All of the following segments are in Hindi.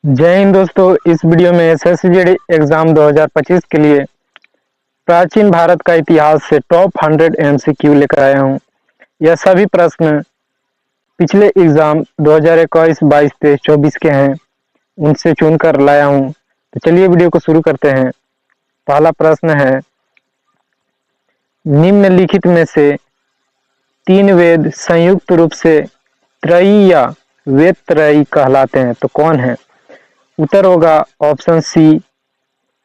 जय हिंद दोस्तों। इस वीडियो में एसएससी एग्जाम 2025 के लिए प्राचीन भारत का इतिहास से टॉप 100 एमसीक्यू लेकर आया हूं। यह सभी प्रश्न पिछले एग्जाम 2021, 22, 23, 24 के हैं, उनसे चुनकर लाया हूं। तो चलिए वीडियो को शुरू करते हैं। पहला प्रश्न है, निम्नलिखित में से तीन वेद संयुक्त रूप से त्रयी या वेद त्रयी कहलाते हैं तो कौन है? उत्तर होगा ऑप्शन सी,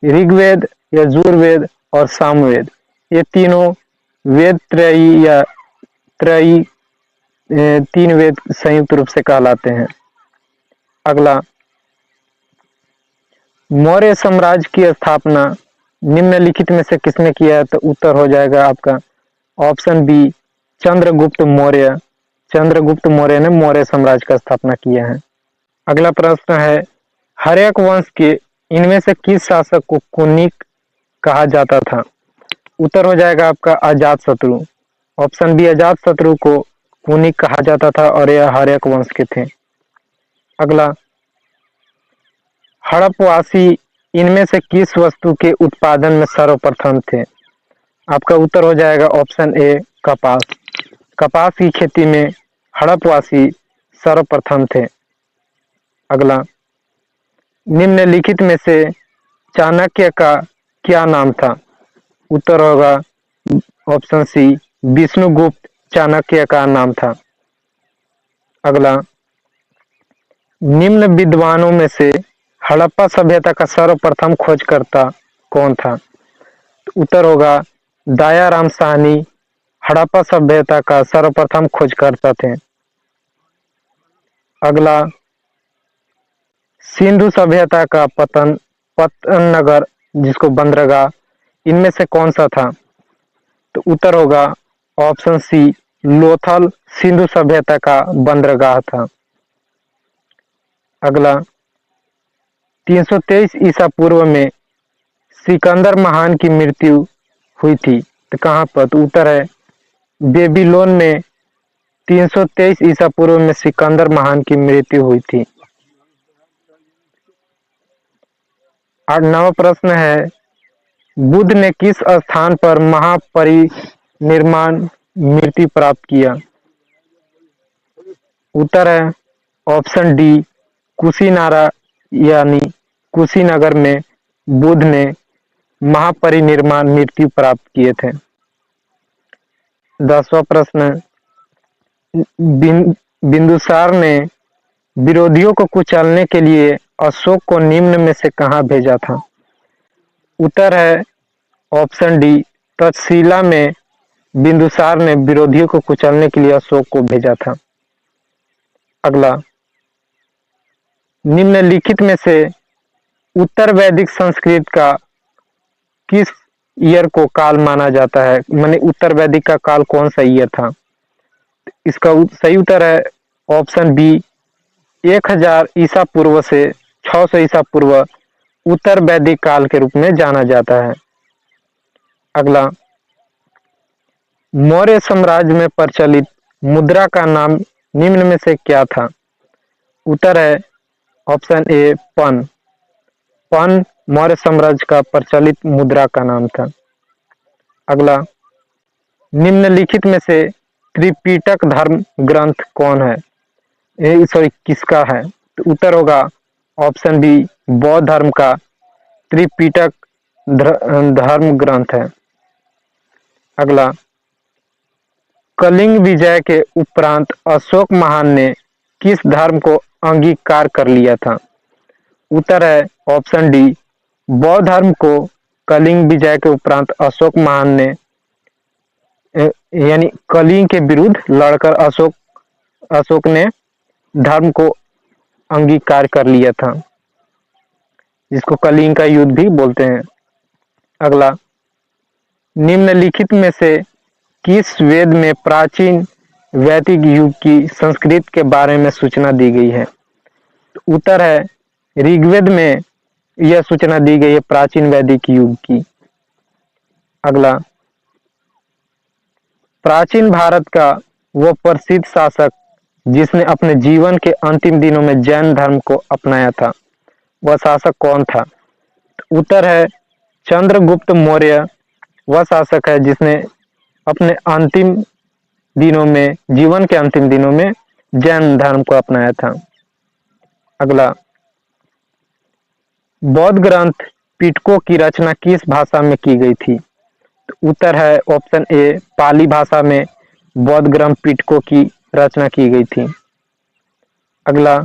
ऋग्वेद, यजुर्वेद और सामवेद। ये तीनों वेद त्रयी या त्रयी तीन वेद संयुक्त रूप से कहलाते हैं। अगला, मौर्य साम्राज्य की स्थापना निम्नलिखित में से किसने किया है? तो उत्तर हो जाएगा आपका ऑप्शन बी, चंद्रगुप्त मौर्य। चंद्रगुप्त मौर्य ने मौर्य साम्राज्य का स्थापना किया है। अगला प्रश्न है, हर्यक वंश के इनमें से किस शासक को कुनिक कहा जाता था? उत्तर हो जाएगा आपका अजातशत्रु। ऑप्शन बी, अजातशत्रु को कुनिक कहा जाता था और यह हर्यक वंश के थे। अगला, हड़प्पवासी इनमें से किस वस्तु के उत्पादन में सर्वप्रथम थे? आपका उत्तर हो जाएगा ऑप्शन ए, कपास। कपास की खेती में हड़प्पवासी सर्वप्रथम थे। अगला, निम्नलिखित में से चाणक्य का क्या नाम था? उत्तर होगा ऑप्शन सी, विष्णुगुप्त चाणक्य का नाम था। अगला, निम्न विद्वानों में से हड़प्पा सभ्यता का सर्वप्रथम खोजकर्ता कौन था? उत्तर होगा दयाराम साहनी हड़प्पा सभ्यता का सर्वप्रथम खोजकर्ता थे। अगला, सिंधु सभ्यता का पतन नगर जिसको बंदरगाह, इनमें से कौन सा था? तो उत्तर होगा ऑप्शन सी, लोथल सिंधु सभ्यता का बंदरगाह था। अगला, 323 ईसा पूर्व में सिकंदर महान की मृत्यु हुई थी तो कहाँ पर? तो उत्तर है बेबीलोन में 323 ईसा पूर्व में सिकंदर महान की मृत्यु हुई थी। 8वां प्रश्न है, बुद्ध ने किस स्थान पर महापरिनिर्वाण मृत्यु प्राप्त किया? उत्तर है ऑप्शन डी, कुशीनारा यानी कुशीनगर में बुद्ध ने महापरिनिर्वाण मृत्यु प्राप्त किए थे। 10वां प्रश्न, बिंदुसार ने विरोधियों को कुचलने के लिए अशोक को निम्न में से कहां भेजा था? उत्तर है ऑप्शन डी, तक्षशिला में बिंदुसार ने विरोधियों को कुचलने के लिए अशोक को भेजा था। अगला, निम्नलिखित में से उत्तर वैदिक संस्कृत का किस ईयर को काल माना जाता है? माने उत्तर वैदिक का काल कौन सा ईयर था? इसका सही उत्तर है ऑप्शन बी, 1000 ईसा पूर्व से 600 ईसा पूर्व उत्तर वैदिक काल के रूप में जाना जाता है। अगला, मौर्य साम्राज्य में प्रचलित मुद्रा का नाम निम्न में से क्या था? उत्तर है ऑप्शन ए, पन। पन मौर्य साम्राज्य का प्रचलित मुद्रा का नाम था। अगला, निम्नलिखित में से त्रिपिटक धर्म ग्रंथ कौन है? सॉरी, किसका है? तो उत्तर होगा ऑप्शन बी, बौद्ध धर्म का त्रिपिटक धर्म ग्रंथ है। अगला, कलिंग विजय के उपरांत अशोक महान ने किस धर्म को अंगीकार कर लिया था? उत्तर है ऑप्शन डी, बौद्ध धर्म को कलिंग विजय के उपरांत अशोक महान ने यानी कलिंग के विरुद्ध लड़कर अशोक ने धर्म को अंगीकार कर लिया था, जिसको कलिंग का युद्ध भी बोलते हैं। अगला, निम्नलिखित में से किस वेद में प्राचीन वैदिक युग की संस्कृति के बारे में सूचना दी गई है? उत्तर है ऋग्वेद में यह सूचना दी गई है प्राचीन वैदिक युग की। अगला, प्राचीन भारत का वह प्रसिद्ध शासक जिसने अपने जीवन के अंतिम दिनों में जैन धर्म को अपनाया था, वह शासक कौन था? उत्तर है चंद्रगुप्त मौर्य। वह शासक है जिसने अपने अंतिम दिनों में, जीवन के अंतिम दिनों में जैन धर्म को अपनाया था। अगला, बौद्ध ग्रंथ पिटकों की रचना किस भाषा में की गई थी? तो उत्तर है ऑप्शन ए पाली भाषा में बौद्ध ग्रंथ पिटकों की रचना की गई थी। अगला,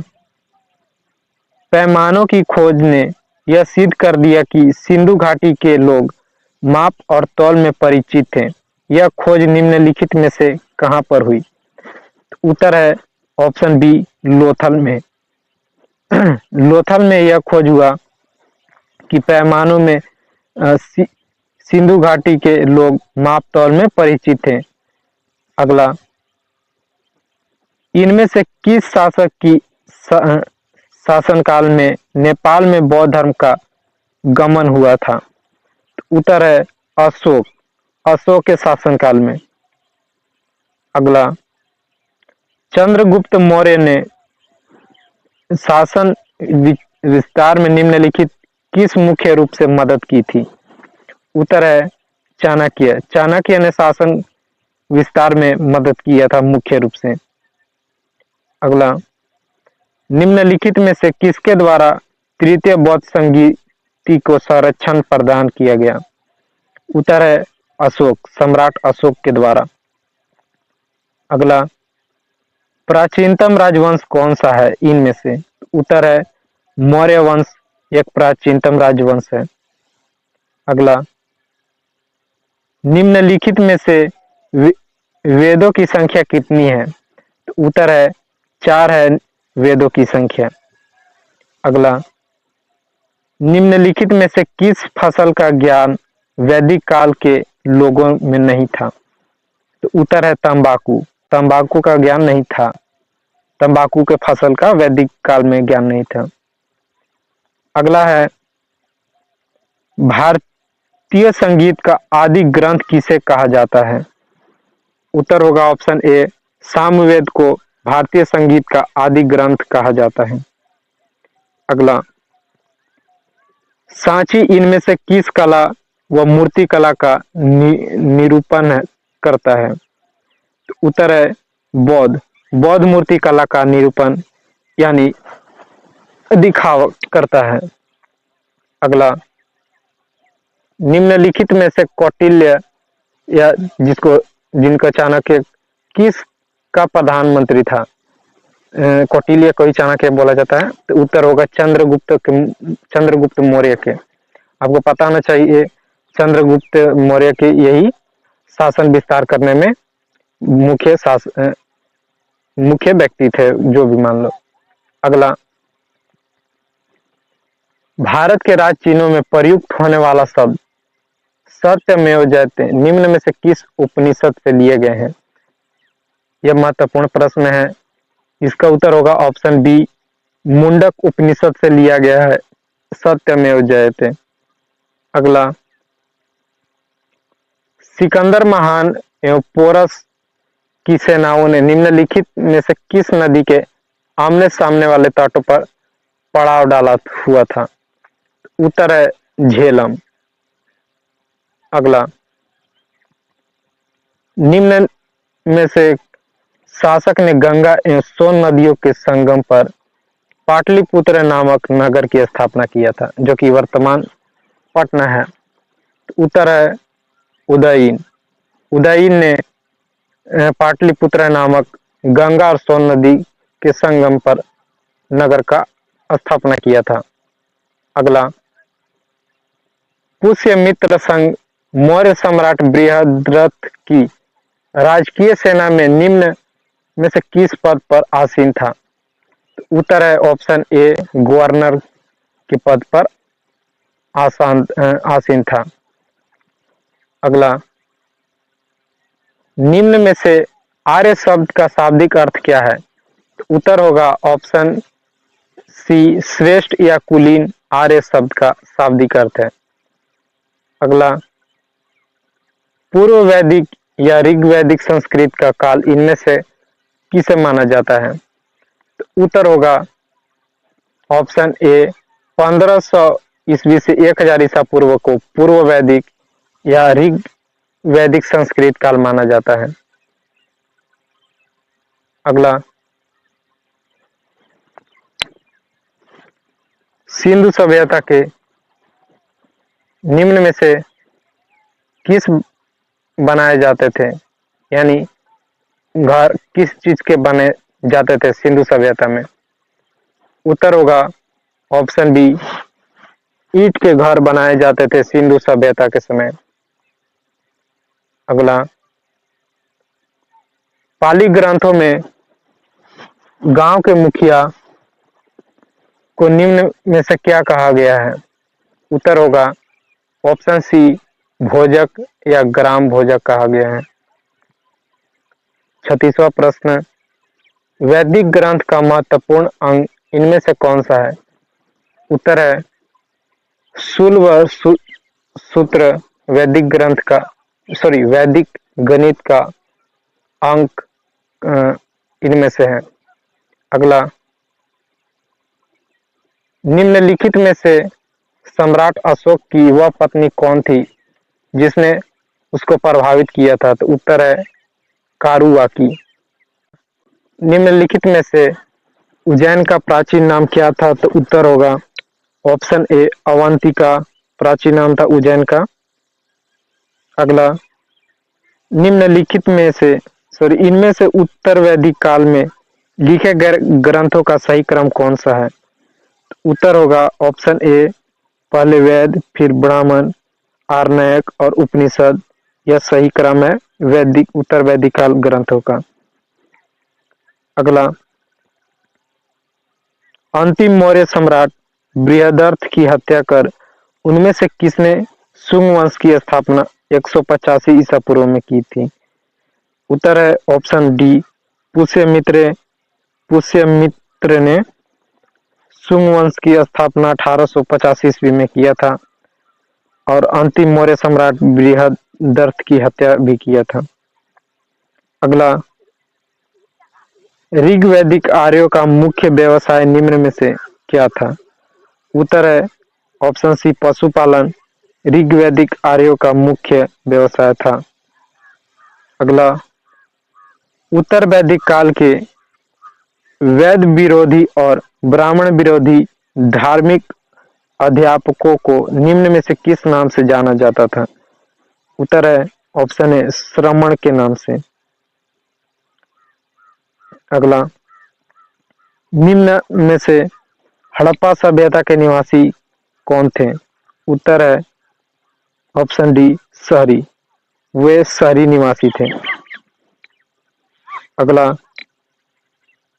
पैमानों की खोज ने यह सिद्ध कर दिया कि सिंधु घाटी के लोग माप और तौल में परिचित थे। यह खोज निम्नलिखित में से कहां पर हुई? उत्तर है ऑप्शन बी लोथल में। लोथल में यह खोज हुआ कि पैमानों में सिंधु घाटी के लोग माप तौल में परिचित थे। अगला, इनमें से किस शासक की शासनकाल में नेपाल में बौद्ध धर्म का गमन हुआ था? उत्तर है अशोक। अशोक के शासनकाल में। अगला, चंद्रगुप्त मौर्य ने शासन विस्तार में निम्नलिखित किस मुख्य रूप से मदद की थी? उत्तर है चाणक्य। चाणक्य ने शासन विस्तार में मदद किया था मुख्य रूप से। अगला, निम्नलिखित में से किसके द्वारा तृतीय बौद्ध संगीति को संरक्षण प्रदान किया गया? उत्तर है अशोक, सम्राट अशोक के द्वारा। अगला, प्राचीनतम राजवंश कौन सा है इनमें से? उत्तर है मौर्य वंश एक प्राचीनतम राजवंश है। अगला, निम्नलिखित में से वेदों की संख्या कितनी है? उत्तर है 4 है वेदों की संख्या। अगला, निम्नलिखित में से किस फसल का ज्ञान वैदिक काल के लोगों में नहीं था? तो उत्तर है तंबाकू। तंबाकू का ज्ञान नहीं था। तंबाकू के फसल का वैदिक काल में ज्ञान नहीं था। अगला है भारतीय संगीत का आदि ग्रंथ किसे कहा जाता है? उत्तर होगा ऑप्शन ए सामवेद को भारतीय संगीत का आदि ग्रंथ कहा जाता है। अगला, सांची इनमें से किस कला व मूर्ति कला का निरूपण करता है? तो उत्तर है बौद्ध। बौद्ध मूर्ति कला का निरूपण यानी दिखावा करता है। अगला, निम्नलिखित में से कौटिल्य या जिनका चाणक्य किस का प्रधानमंत्री था? कौटिल्य को ही चाणक्य बोला जाता है। तो उत्तर होगा चंद्रगुप्त मौर्य के। आपको पता होना चाहिए चंद्रगुप्त मौर्य के यही शासन विस्तार करने में मुख्य व्यक्ति थे, जो भी मान लो। अगला, भारत के राज चिन्हों में प्रयुक्त होने वाला शब्द सत्यमेव जयते निम्न में से किस उपनिषद से लिए गए हैं? यह महत्वपूर्ण प्रश्न है। इसका उत्तर होगा ऑप्शन बी मुंडक उपनिषद से लिया गया है सत्यमेव जयते। अगला, सिकंदर महान एवं पोरस की सेनाओं ने निम्नलिखित में से किस नदी के आमने सामने वाले तटों पर पड़ाव डाला हुआ था? उत्तर है झेलम। अगला, निम्न में से शासक ने गंगा एवं सोन नदियों के संगम पर पाटलिपुत्र नामक नगर की स्थापना किया था, जो कि वर्तमान पटना है। उत्तर है उदयन। उदयन ने पाटलिपुत्र नामक गंगा और सोन नदी के संगम पर नगर का स्थापना किया था। अगला, पुष्यमित्र संघ मौर्य सम्राट बृहद्रथ की राजकीय सेना में निम्न में से किस पद पर आसीन था? उत्तर है ऑप्शन ए गवर्नर के पद पर आसीन था। अगला, निम्न में से आर्य शब्द का शाब्दिक अर्थ क्या है? उत्तर होगा ऑप्शन सी श्रेष्ठ या कुलीन आर्य शब्द का शाब्दिक अर्थ है। अगला, पूर्व वैदिक या ऋग्वैदिक संस्कृत का काल इनमें से किसे माना जाता है? तो उत्तर होगा ऑप्शन ए 1500 ईस्वी से 1000 ईसा पूर्व को पूर्व वैदिक या ऋग वैदिक संस्कृत काल माना जाता है। अगला, सिंधु सभ्यता के निम्न में से किस बनाए जाते थे, यानी घर किस चीज के बने जाते थे सिंधु सभ्यता में? उत्तर होगा ऑप्शन बी, ईंट के घर बनाए जाते थे सिंधु सभ्यता के समय। अगला, पाली ग्रंथों में गांव के मुखिया को निम्न में से क्या कहा गया है? उत्तर होगा ऑप्शन सी, भोजक या ग्राम भोजक कहा गया है। 36वां प्रश्न, वैदिक ग्रंथ का महत्वपूर्ण अंग इनमें से कौन सा है? उत्तर है शूल व सूत्र वैदिक गणित का अंक इनमें से है। अगला, निम्नलिखित में से सम्राट अशोक की वह पत्नी कौन थी जिसने उसको प्रभावित किया था? तो उत्तर है कारुवाकी। निम्नलिखित में से उज्जैन का प्राचीन नाम क्या था? तो उत्तर होगा ऑप्शन ए, अवंतिका प्राचीन नाम था उज्जैन का। अगला, निम्नलिखित में से इनमें से उत्तर वैदिक काल में लिखे गए ग्रंथों का सही क्रम कौन सा है? उत्तर होगा ऑप्शन ए, पहले वेद, फिर ब्राह्मण, आर्णयक और उपनिषद। यह सही क्रम है उत्तर वैदिक काल ग्रंथों का। अगला, अंतिम मौर्य सम्राट बृहदर्थ की हत्या कर उनमें से किसने शुंग वंश की स्थापना 185 ईसा पूर्व में की थी? उत्तर है ऑप्शन डी, पुष्यमित्र ने शुंग वंश की स्थापना 1850 ईस्वी में किया था और अंतिम मौर्य सम्राट बृहदर्थ की हत्या भी किया था। अगला, ऋग्वैदिक आर्यों का मुख्य व्यवसाय निम्न में से क्या था? उत्तर है ऑप्शन सी, पशुपालन ऋग्वैदिक आर्यों का मुख्य व्यवसाय था। अगला, उत्तर वैदिक काल के वेद विरोधी और ब्राह्मण विरोधी धार्मिक अध्यापकों को निम्न में से किस नाम से जाना जाता था? उत्तर है ऑप्शन ए, श्रमण के नाम से। अगला, निम्न में से हड़प्पा सभ्यता के निवासी कौन थे? उत्तर है ऑप्शन डी, शहरी। वे शहरी निवासी थे। अगला,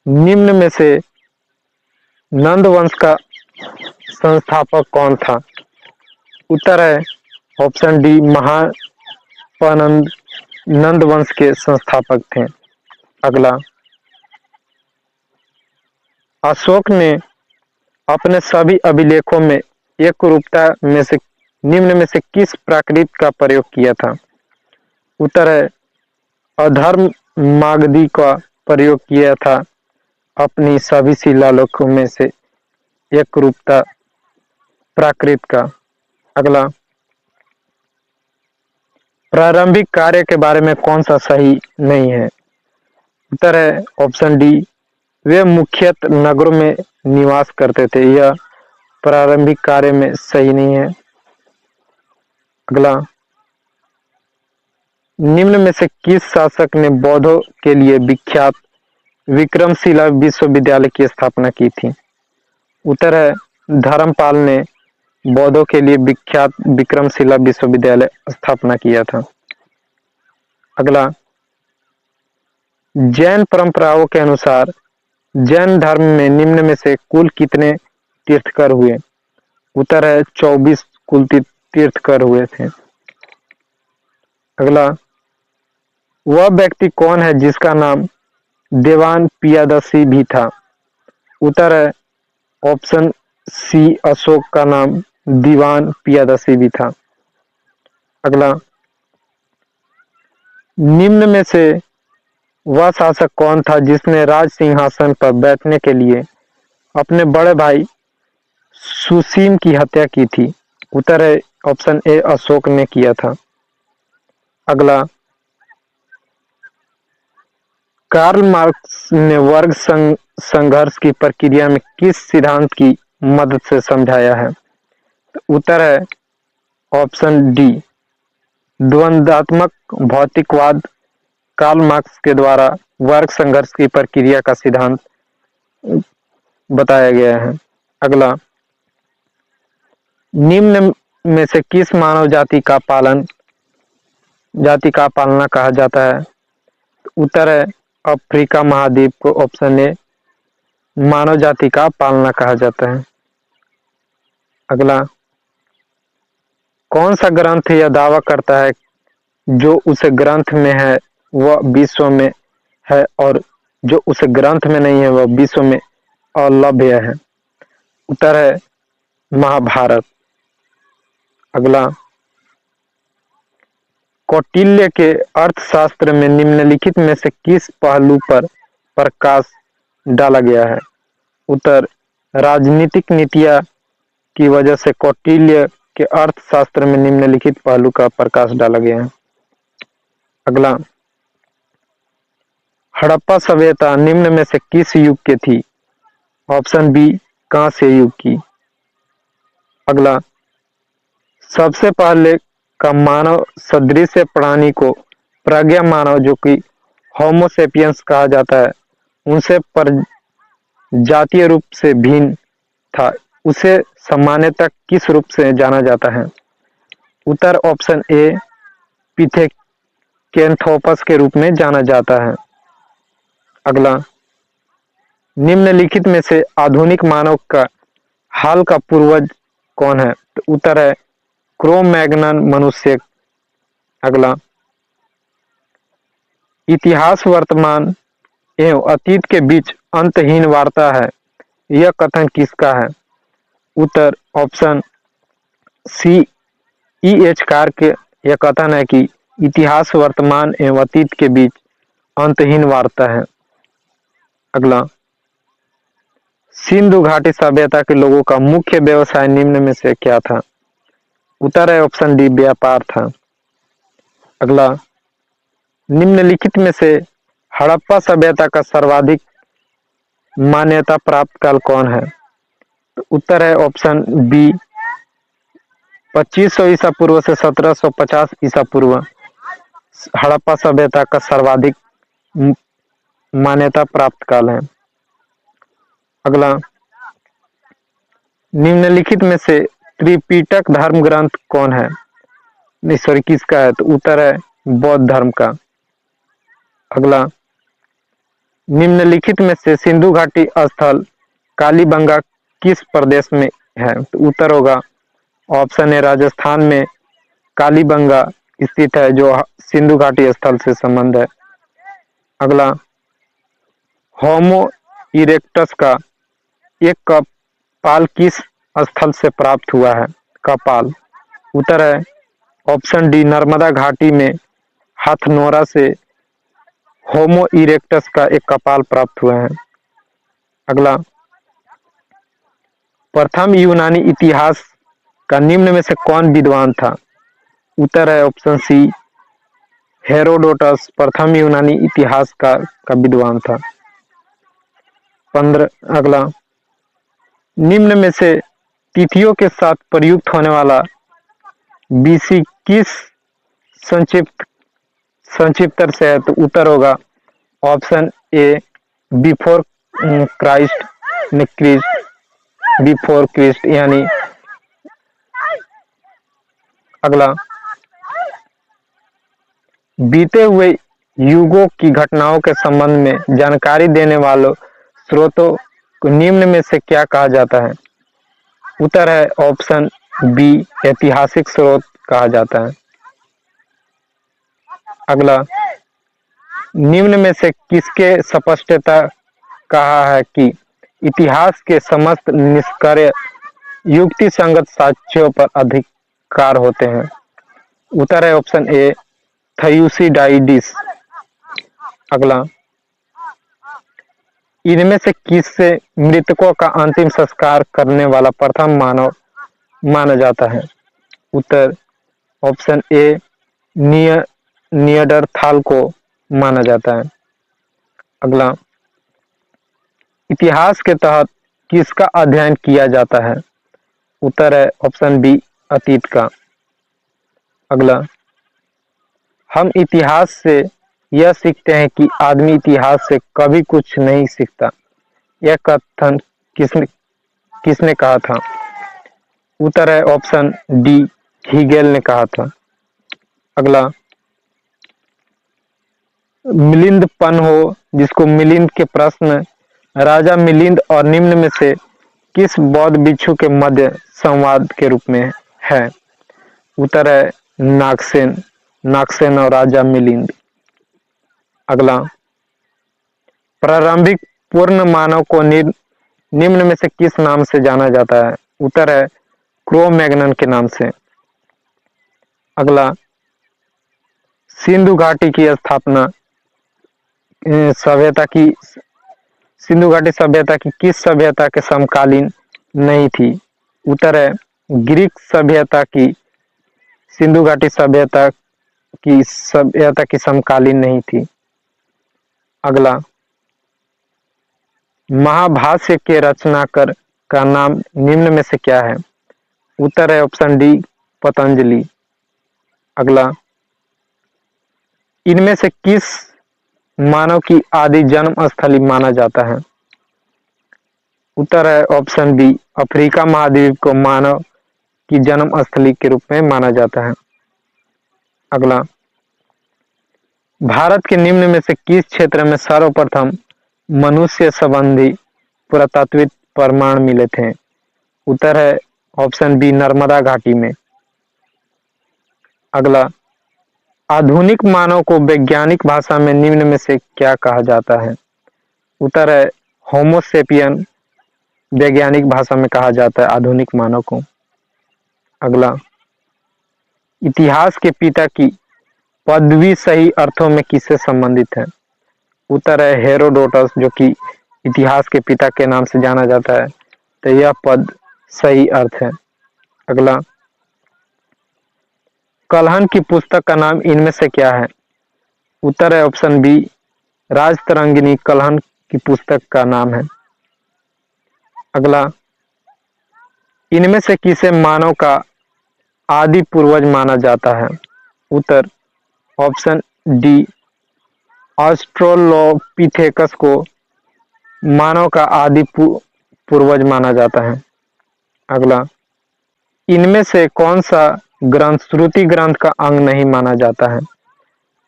निम्न में से नंद वंश का संस्थापक कौन था? उत्तर है ऑप्शन डी, महापनंद नंद वंश के संस्थापक थे। अगला, अशोक ने अपने सभी अभिलेखों में एक रूपता में से निम्न में से किस प्राकृत का प्रयोग किया था? उत्तर है अधर्म मागधी का प्रयोग किया था अपनी सभी शिलालेखों में से एक रूपता प्राकृत का। अगला, प्रारंभिक कार्य के बारे में कौन सा सही नहीं है? उत्तर है ऑप्शन डी, वे मुख्यतः नगरों में निवास करते थे। यह प्रारंभिक कार्य में सही नहीं है। अगला, निम्न में से किस शासक ने बौद्धों के लिए विख्यात विक्रमशिला विश्वविद्यालय की स्थापना की थी? उत्तर है धर्मपाल ने बौद्धों के लिए विख्यात विक्रमशिला विश्वविद्यालय स्थापना किया था। अगला, जैन परंपराओं के अनुसार जैन धर्म में निम्न में से कुल कितने तीर्थकर हुए? उत्तर है 24 कुल तीर्थकर हुए थे। अगला, वह व्यक्ति कौन है जिसका नाम देवान पियादसी भी था? उत्तर है ऑप्शन सी, अशोक का नाम दीवान पियादसी भी था। अगला, निम्न में से वह शासक कौन था जिसने राज सिंहासन पर बैठने के लिए अपने बड़े भाई सुसीम की हत्या की थी? उत्तर है ऑप्शन ए अशोक ने किया था। अगला, कार्ल मार्क्स ने वर्ग संघर्ष की प्रक्रिया में किस सिद्धांत की मदद से समझाया है? उत्तर है ऑप्शन डी द्वंद्वात्मक भौतिकवाद। कार्ल मार्क्स के द्वारा वर्ग संघर्ष की प्रक्रिया का सिद्धांत बताया गया है। अगला, निम्न में से किस मानव जाति का पालना कहा जाता है? उत्तर है अफ्रीका महाद्वीप को ऑप्शन ए मानव जाति का पालना कहा जाता है। अगला, कौन सा ग्रंथ यह दावा करता है जो उस ग्रंथ में है वह विश्व में है और जो उस ग्रंथ में नहीं है वह विश्व में अलभ्य है? उत्तर है महाभारत। अगला, कौटिल्य के अर्थशास्त्र में निम्नलिखित में से किस पहलू पर प्रकाश डाला गया है? उत्तर, राजनीतिक नीतियां की वजह से कौटिल्य के अर्थशास्त्र में निम्नलिखित पहलू का प्रकाश डाला गया है। अगला, हड़प्पा सभ्यता निम्न में से किस युग की थी? ऑप्शन बी कांस्य युग की। अगला, सबसे पहले का मानव सदृश प्राणी को प्रज्ञा मानव जो कि होमो सेपियंस कहा जाता है उनसे जातीय रूप से भिन्न था, उसे सामान्यतः किस रूप से जाना जाता है? उत्तर ऑप्शन ए पिथेकेंथोपस के रूप में जाना जाता है। अगला, निम्नलिखित में से आधुनिक मानव का हाल का पूर्वज कौन है? तो उत्तर है क्रो-मैग्नन मनुष्य। अगला, इतिहास वर्तमान एवं अतीत के बीच अंतहीन वार्ता है, यह कथन किसका है? उत्तर ऑप्शन सी ई.एच. कार के यह कथन है कि इतिहास वर्तमान एवं अतीत के बीच अंतहीन वार्ता है। अगला, सिंधु घाटी सभ्यता के लोगों का मुख्य व्यवसाय निम्न में से क्या था? उत्तर है ऑप्शन डी व्यापार था। अगला, निम्नलिखित में से हड़प्पा सभ्यता का सर्वाधिक मान्यता प्राप्त काल कौन है? तो उत्तर है ऑप्शन बी 2500 ईसा पूर्व से 1750 ईसा पूर्व हड़प्पा सभ्यता का सर्वाधिक मान्यता प्राप्त काल है। अगला, निम्नलिखित में से त्रिपिटक धर्म ग्रंथ कौन है? नहीं सॉरी किसका है? तो उत्तर है बौद्ध धर्म का। अगला, निम्नलिखित में से सिंधु घाटी स्थल कालीबंगा किस प्रदेश में है? तो उत्तर होगा ऑप्शन ए राजस्थान में कालीबंगा स्थित है जो सिंधु घाटी स्थल से संबंध है। अगला, होमो इरेक्टस का एक कपाल किस स्थल से प्राप्त हुआ है? कपाल, उत्तर है ऑप्शन डी नर्मदा घाटी में हथनोरा से होमो इरेक्टस का एक कपाल प्राप्त हुआ है। अगला, प्रथम यूनानी इतिहास का निम्न में से कौन विद्वान था? उत्तर है ऑप्शन सी हेरोडोटस प्रथम यूनानी इतिहास का विद्वान था। 15 अगला, निम्न में से तिथियों के साथ प्रयुक्त होने वाला बीसी किस संक्षिप्तर से है? तो उत्तर होगा ऑप्शन ए बिफोर क्राइस्ट यानी। अगला, बीते हुए युगों की घटनाओं के संबंध में जानकारी देने वालों स्रोतों को निम्न में से क्या कहा जाता है? उत्तर है ऑप्शन बी ऐतिहासिक स्रोत कहा जाता है। अगला, निम्न में से किसके स्पष्टता कहा है कि इतिहास के समस्त निष्क्रिय युक्ति संगत साक्ष्यों पर अधिकार होते हैं? उत्तर है ऑप्शन ए थयूसिडाइडिस। अगला, इनमें से किससे मृतकों का अंतिम संस्कार करने वाला प्रथम मानव माना जाता है? उत्तर ऑप्शन ए नियंडरथाल को माना जाता है। अगला, इतिहास के तहत किसका अध्ययन किया जाता है? उत्तर है ऑप्शन बी अतीत का। अगला, हम इतिहास से यह सीखते हैं कि आदमी इतिहास से कभी कुछ नहीं सीखता। यह कथन किसने किसने कहा था? उत्तर है ऑप्शन डी हीगेल ने कहा था। अगला, मिलिंदपन हो, जिसको मिलिंद के प्रश्न, राजा मिलिंद और निम्न में से किस बौद्ध भिक्षु के मध्य संवाद के रूप में है? उत्तर है नागसेन और राजा मिलिंद। अगला, प्रारंभिक पूर्ण मानव को निम्न में से किस नाम से जाना जाता है? उत्तर है क्रो-मैग्नन के नाम से। अगला, सिंधु घाटी की स्थापना सिंधु घाटी सभ्यता की किस सभ्यता के समकालीन नहीं थी? उत्तर है ग्रीक सभ्यता की सिंधु घाटी सभ्यता की समकालीन नहीं थी। अगला, महाभाष्य के रचनाकार का नाम निम्न में से क्या है? उत्तर है ऑप्शन डी पतंजलि। अगला, इनमें से किस मानव की आदि जन्म स्थली माना जाता है? उत्तर है ऑप्शन बी अफ्रीका महाद्वीप को मानव की जन्म स्थली के रूप में माना जाता है। अगला, भारत के निम्न में से किस क्षेत्र में सर्वप्रथम मनुष्य संबंधी पुरातात्विक प्रमाण मिले थे? उत्तर है ऑप्शन बी नर्मदा घाटी में। अगला, आधुनिक मानव को वैज्ञानिक भाषा में निम्न में से क्या कहा जाता है? उत्तर है होमो सेपियन वैज्ञानिक भाषा में कहा जाता है आधुनिक मानव को। अगला, इतिहास के पिता की पदवी सही अर्थों में किससे संबंधित है? उत्तर है हेरोडोटस, जो कि इतिहास के पिता के नाम से जाना जाता है, तो यह पद सही अर्थ है। अगला, कलहन की पुस्तक का नाम इनमें से क्या है? उत्तर है ऑप्शन बी राजतरंगिणी कलहन की पुस्तक का नाम है। अगला, इनमें से किसे मानव का आदि पूर्वज माना जाता है? उत्तर ऑप्शन डी ऑस्ट्रोलोपिथेकस को मानव का आदि पूर्वज माना जाता है। अगला, इनमें से कौन सा ग्रंथ श्रुति ग्रंथ का अंग नहीं माना जाता है?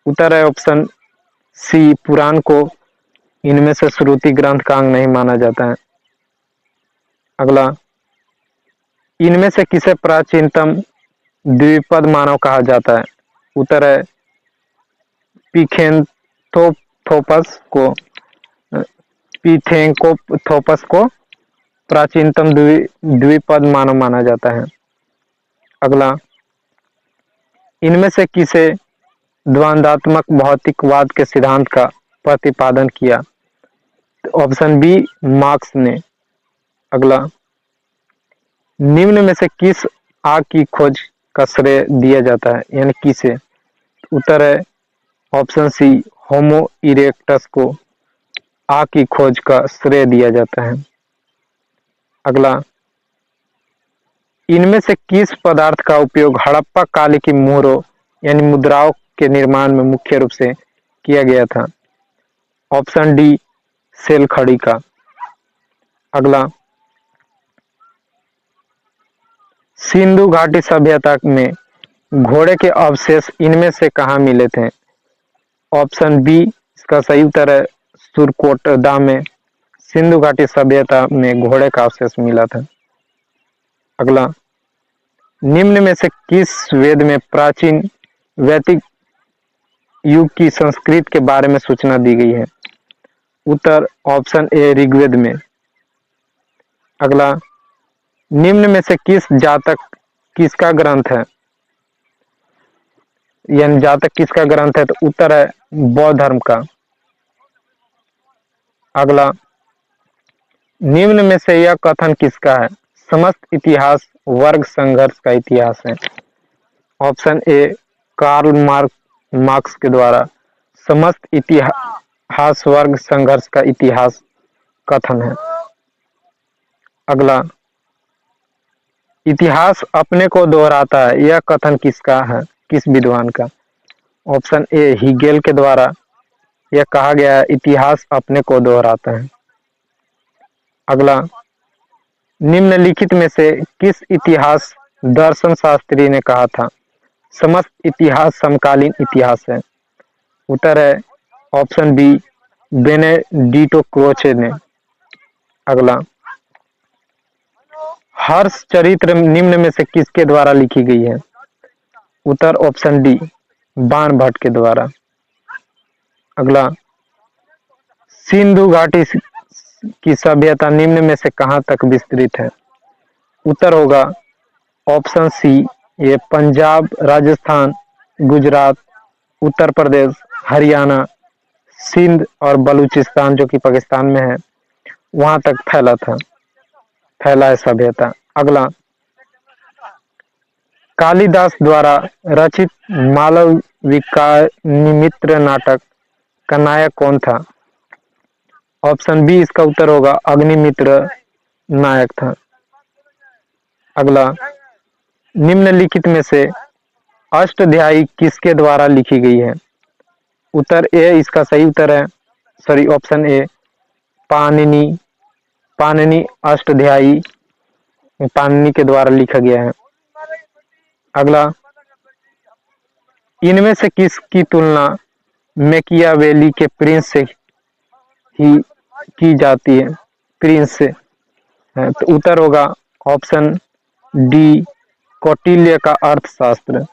उत्तर है ऑप्शन सी पुराण को इनमें से श्रुति ग्रंथ का अंग नहीं माना जाता है। अगला, इनमें से किसे प्राचीनतम द्विपद मानव कहा जाता है? उत्तर है पिथेंकोथोपस को प्राचीनतम द्विपद मानव माना जाता है। अगला, इनमें से किसे द्वंद्वात्मक भौतिकवाद के सिद्धांत का प्रतिपादन किया? ऑप्शन बी मार्क्स ने। अगला, निम्न में से किस आग की खोज का श्रेय दिया जाता है, यानी किसे? उत्तर है ऑप्शन सी होमो इरेक्टस को आग की खोज का श्रेय दिया जाता है। अगला, इनमें से किस पदार्थ का उपयोग हड़प्पा काल की मोहरों यानी मुद्राओं के निर्माण में मुख्य रूप से किया गया था? ऑप्शन डी सेल खड़ी का। अगला, सिंधु घाटी सभ्यता में घोड़े के अवशेष इनमें से कहाँ मिले थे? ऑप्शन बी इसका सही उत्तर है सुरकोटदा में सिंधु घाटी सभ्यता में घोड़े का अवशेष मिला था। अगला, निम्न में से किस वेद में प्राचीन वैदिक युग की संस्कृत के बारे में सूचना दी गई है? उत्तर ऑप्शन ए ऋग्वेद में। अगला, निम्न में से किस जातक किसका ग्रंथ है, यानी जातक किसका ग्रंथ है? तो उत्तर है बौद्ध धर्म का। अगला, निम्न में से यह कथन किसका है? समस्त इतिहास वर्ग संघर्ष का इतिहास है। ऑप्शन ए कार्ल मार्क्स के द्वारा समस्त इतिहास वर्ग संघर्ष का इतिहास कथन है। अगला, इतिहास अपने को दोहराता है, यह कथन किसका है, किस विद्वान का? ऑप्शन ए हीगेल के द्वारा यह कहा गया है, इतिहास अपने को दोहराता है। अगला, निम्नलिखित में से किस इतिहास दर्शन शास्त्री ने कहा था समस्त इतिहास समकालीन इतिहास है? उत्तर है ऑप्शन बी बेनेडिटो क्रोचे ने। अगला, हर्ष चरित्र निम्न में से किसके द्वारा लिखी गई है? उत्तर ऑप्शन डी बाण भट्ट के द्वारा। अगला, सिंधु घाटी की सभ्यता निम्न में से कहां तक विस्तृत है? उत्तर होगा ऑप्शन सी ये पंजाब, राजस्थान, गुजरात, उत्तर प्रदेश, हरियाणा, सिंध और बलूचिस्तान जो कि पाकिस्तान में है वहां तक फैला है सभ्यता। अगला, कालिदास द्वारा रचित मालविकाग्निमित्र नाटक का नायक कौन था? ऑप्शन बी इसका उत्तर होगा अग्निमित्र नायक था। अगला, निम्नलिखित में से अष्टध्यायी किसके द्वारा लिखी गई है? उत्तर ए इसका सही उत्तर है, sorry option A Panini Ashtadhyayi Panini के द्वारा लिखा गया है। अगला, इनमें से किसकी तुलना मैकियावेली के प्रिंस से ही की जाती है? प्रिंस से है तो उत्तर होगा ऑप्शन डी कौटिल्य का अर्थशास्त्र।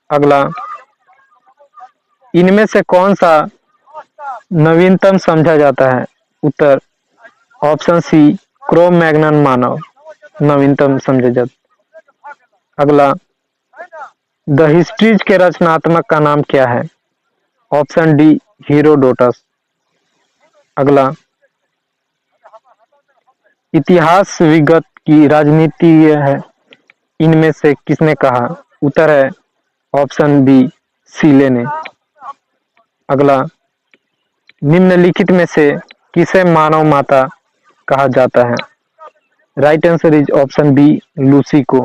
अगला, इनमें से कौन सा नवीनतम समझा जाता है? उत्तर ऑप्शन सी क्रो मैग्नन मानव नवीनतम समझा जाता। अगला, द हिस्ट्रीज के रचनात्मक का नाम क्या है? Option D Herodotus. अगला, इतिहास विगत की राजनीति है इनमें से किसने कहा? उत्तर है ऑप्शन बी सीले ने। अगला, निम्नलिखित में से किसे मानव माता कहा जाता है? Right answer is option b Lucy को।